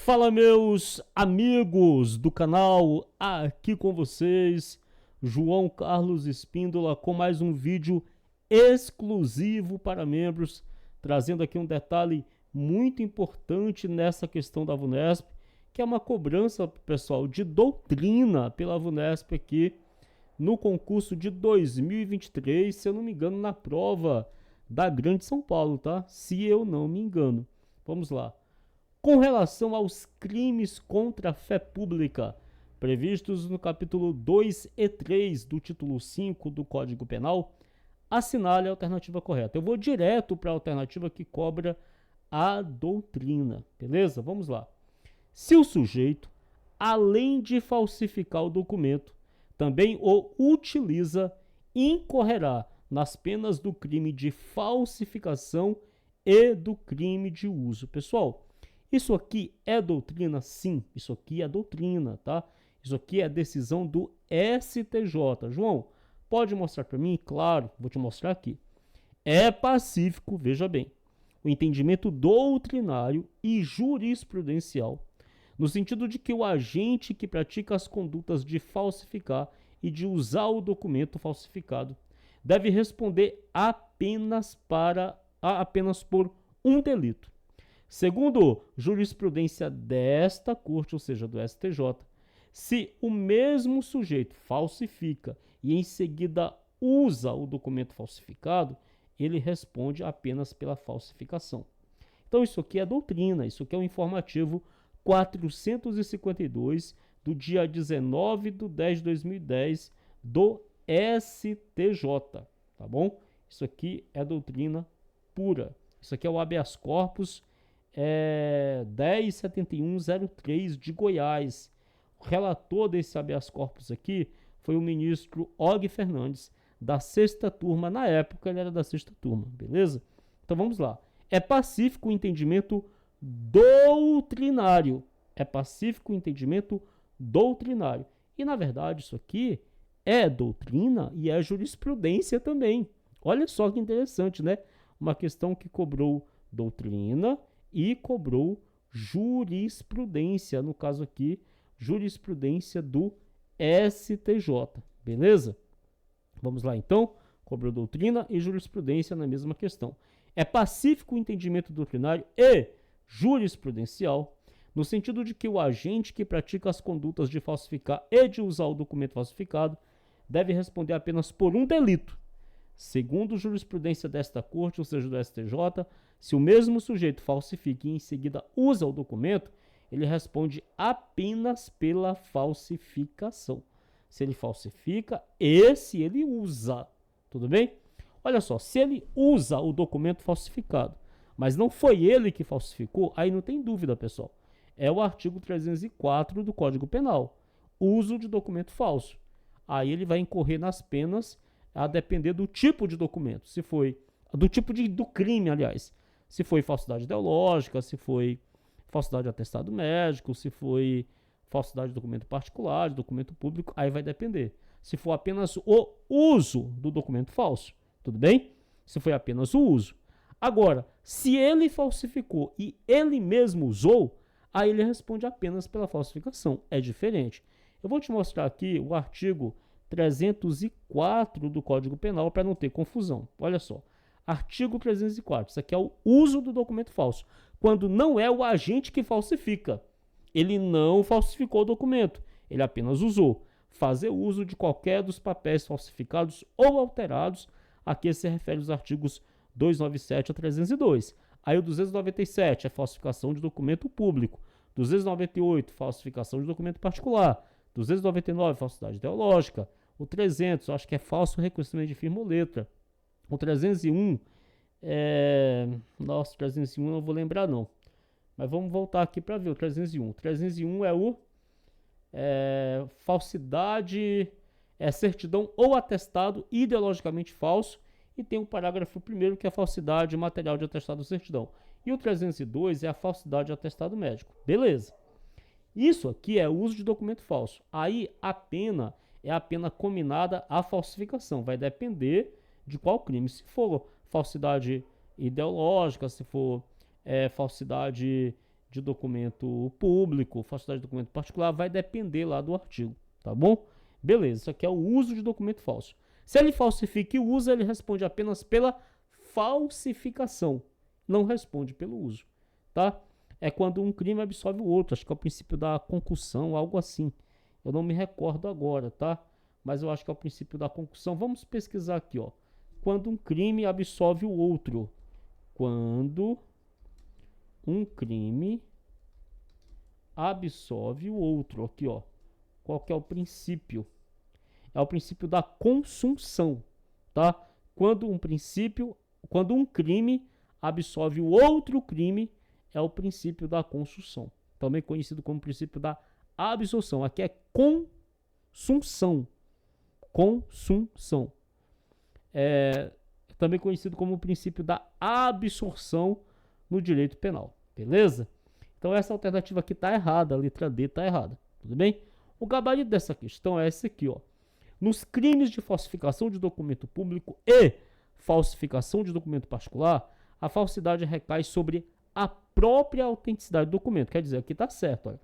Fala, meus amigos do canal, aqui com vocês, João Carlos Espíndola, com mais um vídeo exclusivo para membros, trazendo aqui um detalhe muito importante nessa questão da VUNESP, que é uma cobrança, pessoal, de doutrina pela VUNESP aqui no concurso de 2023, se eu não me engano, na prova da Grande São Paulo, tá? Se eu não me engano. Vamos lá. Com relação aos crimes contra a fé pública, previstos no capítulo 2 e 3 do título 5 do Código Penal, assinale a alternativa correta. Eu vou direto para a alternativa que cobra a doutrina, beleza? Vamos lá. Se o sujeito, além de falsificar o documento, também o utiliza, incorrerá nas penas do crime de falsificação e do crime de uso. Pessoal, isso aqui é doutrina? Sim, isso aqui é doutrina, tá? Isso aqui é decisão do STJ. João, pode mostrar para mim? Claro, vou te mostrar aqui. É pacífico, veja bem, o entendimento doutrinário e jurisprudencial, no sentido de que o agente que pratica as condutas de falsificar e de usar o documento falsificado deve responder apenas por um delito. Segundo jurisprudência desta corte, ou seja, do STJ, se o mesmo sujeito falsifica e em seguida usa o documento falsificado, ele responde apenas pela falsificação. Então isso aqui é doutrina, isso aqui é o informativo 452 do dia 19/10/2010 do STJ, tá bom? Isso aqui é doutrina pura. Isso aqui é o habeas corpus 107103 de Goiás. O relator desse habeas corpus aqui foi o ministro Og Fernandes, da sexta turma. Na época ele era da sexta turma, beleza? Então vamos lá. É pacífico o entendimento doutrinário. É pacífico o entendimento doutrinário. E na verdade isso aqui é doutrina e é jurisprudência também. Olha só que interessante, né? Uma questão que cobrou doutrina e cobrou jurisprudência, no caso aqui, jurisprudência do STJ, beleza? Vamos lá então, cobrou doutrina e jurisprudência na mesma questão. É pacífico o entendimento doutrinário e jurisprudencial, no sentido de que o agente que pratica as condutas de falsificar e de usar o documento falsificado deve responder apenas por um delito. Segundo jurisprudência desta corte, ou seja, do STJ, se o mesmo sujeito falsifica e em seguida usa o documento, ele responde apenas pela falsificação. Se ele falsifica e se ele usa, tudo bem? Olha só, se ele usa o documento falsificado, mas não foi ele que falsificou, aí não tem dúvida, pessoal. É o artigo 304 do Código Penal, uso de documento falso. Aí ele vai incorrer nas penas a depender do tipo de documento, se foi do tipo do crime, aliás, se foi falsidade ideológica, se foi falsidade de atestado médico, se foi falsidade de documento particular, de documento público, aí vai depender. Se for apenas o uso do documento falso, tudo bem? Se foi apenas o uso. Agora, se ele falsificou e ele mesmo usou, aí ele responde apenas pela falsificação. É diferente. Eu vou te mostrar aqui o artigo 304 do Código Penal para não ter confusão. Olha só. Artigo 304. Isso aqui é o uso do documento falso. Quando não é o agente que falsifica. Ele não falsificou o documento. Ele apenas usou. Fazer uso de qualquer dos papéis falsificados ou alterados. Aqui se refere aos artigos 297 a 302. Aí o 297 é falsificação de documento público. 298, falsificação de documento particular. 299, falsidade ideológica. O 300, acho que é falso reconhecimento de firma ou letra. O 301, nossa, 301 não vou lembrar não. Mas vamos voltar aqui para ver o 301. O 301 é o falsidade, certidão ou atestado ideologicamente falso. E tem o parágrafo 1º que é falsidade material de atestado ou certidão. E o 302 é a falsidade de atestado médico. Beleza. Isso aqui é o uso de documento falso. Aí a pena é a pena combinada à falsificação. Vai depender de qual crime. Se for falsidade ideológica, se for falsidade de documento público, falsidade de documento particular, vai depender lá do artigo, tá bom? Beleza, isso aqui é o uso de documento falso. Se ele falsifica e usa, ele responde apenas pela falsificação, não responde pelo uso, tá? É quando um crime absolve o outro, acho que é o princípio da concussão, algo assim. Eu não me recordo agora, tá? Mas eu acho que é o princípio da concussão. Vamos pesquisar aqui, ó. Quando um crime absolve o outro. Quando um crime absolve o outro. Aqui, ó. Qual que é o princípio? É o princípio da consunção, tá? Quando um crime absolve o outro crime, é o princípio da consunção, também conhecido como princípio da absolução. Aqui é consunção. Consunção. É também conhecido como princípio da absorção no direito penal. Beleza? Então essa alternativa aqui está errada, a letra D está errada. Tudo bem? O gabarito dessa questão é esse aqui, ó. Nos crimes de falsificação de documento público e falsificação de documento particular, a falsidade recai sobre a própria autenticidade do documento. Quer dizer, aqui está certo, olha.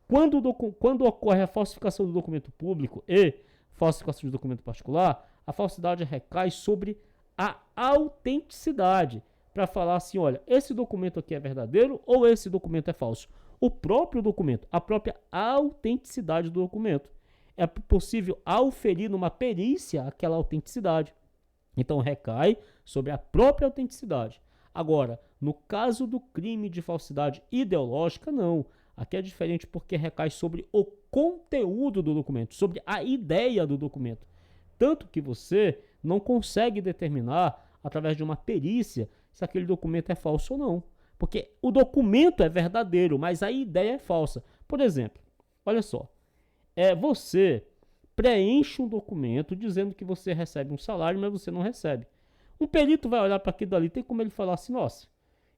Quando ocorre a falsificação do documento público e falsificação de documento particular, a falsidade recai sobre a autenticidade. Para falar assim, olha, esse documento aqui é verdadeiro ou esse documento é falso? O próprio documento, a própria autenticidade do documento. É possível auferir numa perícia aquela autenticidade. Então recai sobre a própria autenticidade. Agora, no caso do crime de falsidade ideológica, não. Aqui é diferente porque recai sobre o conteúdo do documento, sobre a ideia do documento. Tanto que você não consegue determinar, através de uma perícia, se aquele documento é falso ou não. Porque o documento é verdadeiro, mas a ideia é falsa. Por exemplo, olha só. Você preenche um documento dizendo que você recebe um salário, mas você não recebe. Um perito vai olhar para aquilo dali, tem como ele falar assim, nossa,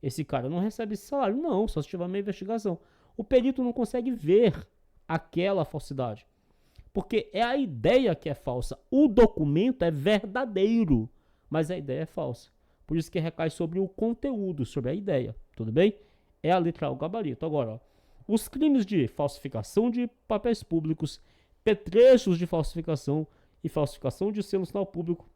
esse cara não recebe esse salário. Não, só se tiver uma investigação. O perito não consegue ver aquela falsidade, porque é a ideia que é falsa. O documento é verdadeiro, mas a ideia é falsa. Por isso que recai sobre o conteúdo, sobre a ideia. Tudo bem? É a letra A, o gabarito. Agora, ó, os crimes de falsificação de papéis públicos, petrechos de falsificação e falsificação de selo sinal público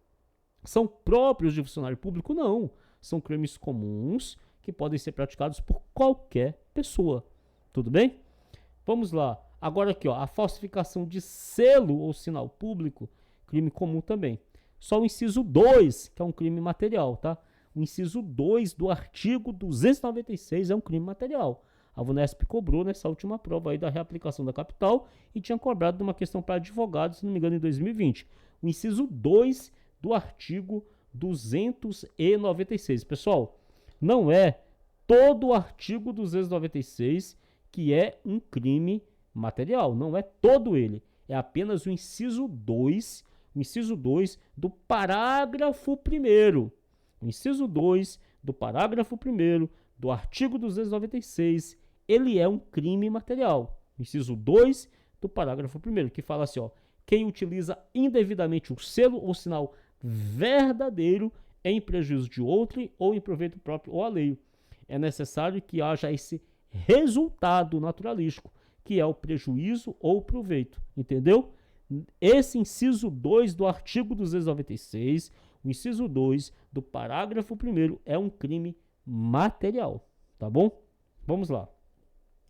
são próprios de funcionário público? Não. São crimes comuns que podem ser praticados por qualquer pessoa. Tudo bem? Vamos lá. Agora aqui, ó, a falsificação de selo ou sinal público, crime comum também. Só o inciso 2, que é um crime material, tá? O inciso 2 do artigo 296 é um crime material. A VUNESP cobrou nessa última prova aí da reaplicação da capital e tinha cobrado de uma questão para advogados, se não me engano, em 2020. O inciso 2 do artigo 296. Pessoal, não é todo o artigo 296 que é um crime material. Não é todo ele. É apenas o inciso 2 do parágrafo 1º. O inciso 2 do parágrafo 1º do artigo 296, ele é um crime material. O inciso 2 do parágrafo 1º, que fala assim, ó, quem utiliza indevidamente um selo ou sinal verdadeiro em prejuízo de outrem ou em proveito próprio ou alheio. É necessário que haja esse resultado naturalístico, que é o prejuízo ou proveito. Entendeu? Esse inciso 2 do artigo 296, o inciso 2 do parágrafo 1º é um crime material, tá bom? Vamos lá.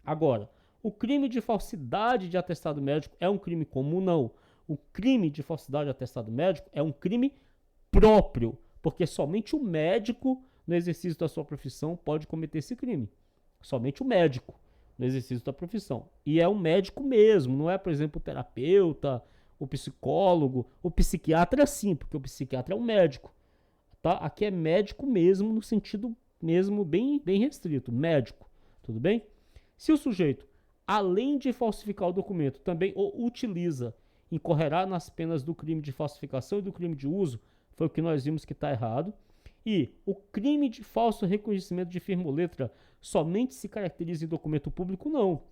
Agora, o crime de falsidade de atestado médico é um crime comum? Não. O crime de falsidade de atestado médico é um crime próprio, porque somente o médico, no exercício da sua profissão, pode cometer esse crime. Somente o médico, no exercício da profissão. E é um médico mesmo, não é, por exemplo, o terapeuta, o psicólogo, o psiquiatra sim, porque o psiquiatra é um médico. Tá? Aqui é médico mesmo, no sentido mesmo bem restrito, médico. Tudo bem? Se o sujeito, além de falsificar o documento, também o utiliza, incorrerá nas penas do crime de falsificação e do crime de uso, foi o que nós vimos que está errado. E o crime de falso reconhecimento de firma ou letra somente se caracteriza em documento público? Não.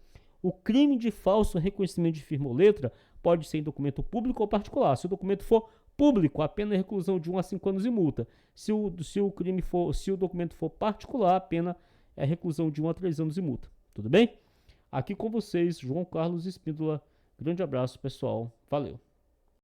O crime de falso reconhecimento de firma ou letra pode ser em documento público ou particular. Se o documento for público, a pena é reclusão de 1 a 5 anos e multa. Se o documento for particular, a pena é reclusão de 1 a 3 anos e multa. Tudo bem? Aqui com vocês, João Carlos Espíndola. Grande abraço, pessoal. Valeu.